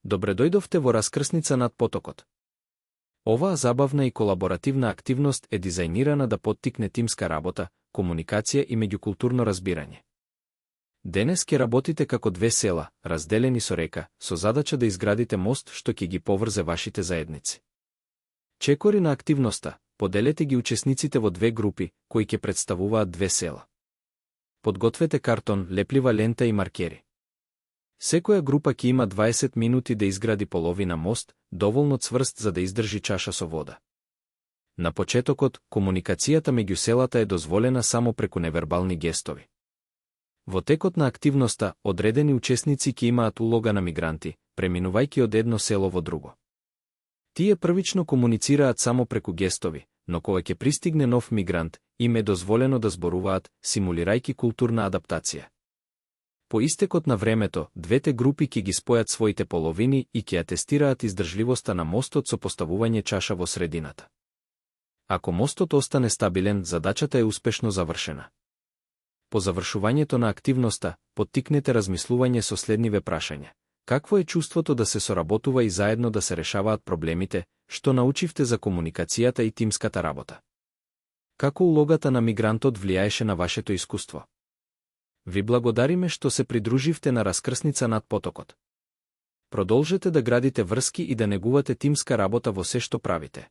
Добре дојдовте во раскрсница над потокот. Оваа забавна и колаборативна активност е дизајнирана да поттикне тимска работа, комуникација и меѓукултурно разбирање. Денес ќе работите како две села, разделени со река, со задача да изградите мост што ќе ги поврзе вашите заедници. Чекори на активноста, поделете ги учесниците во две групи, кои ќе представуваат две села. Подгответе картон, леплива лента и маркери. Секоја група ќе има 20 минути да изгради половина мост, доволно цврст за да издржи чаша со вода. На почетокот, комуникацијата меѓу селата е дозволена само преку невербални гестови. Во текот на активноста, одредени учесници ќе имаат улога на мигранти, преминувајќи од едно село во друго. Тие првично комуницираат само преку гестови, но кога ќе пристигне нов мигрант, им е дозволено да зборуваат, симулирајќи културна адаптација. По истекот на времето, двете групи ќе ги спојат своите половини и ќе атестираат издржливоста на мостот со поставување чаша во средината. Ако мостот остане стабилен, задачата е успешно завршена. По завршувањето на активноста, поттикнете размислување со следниве прашања. Какво е чувството да се соработува и заедно да се решаваат проблемите, што научивте за комуникацијата и тимската работа? Како улогата на мигрантот влијаеше на вашето искуство? Ви благодариме што се придруживте на раскрсница над потокот. Продолжете да градите врски и да негувате тимска работа во се што правите.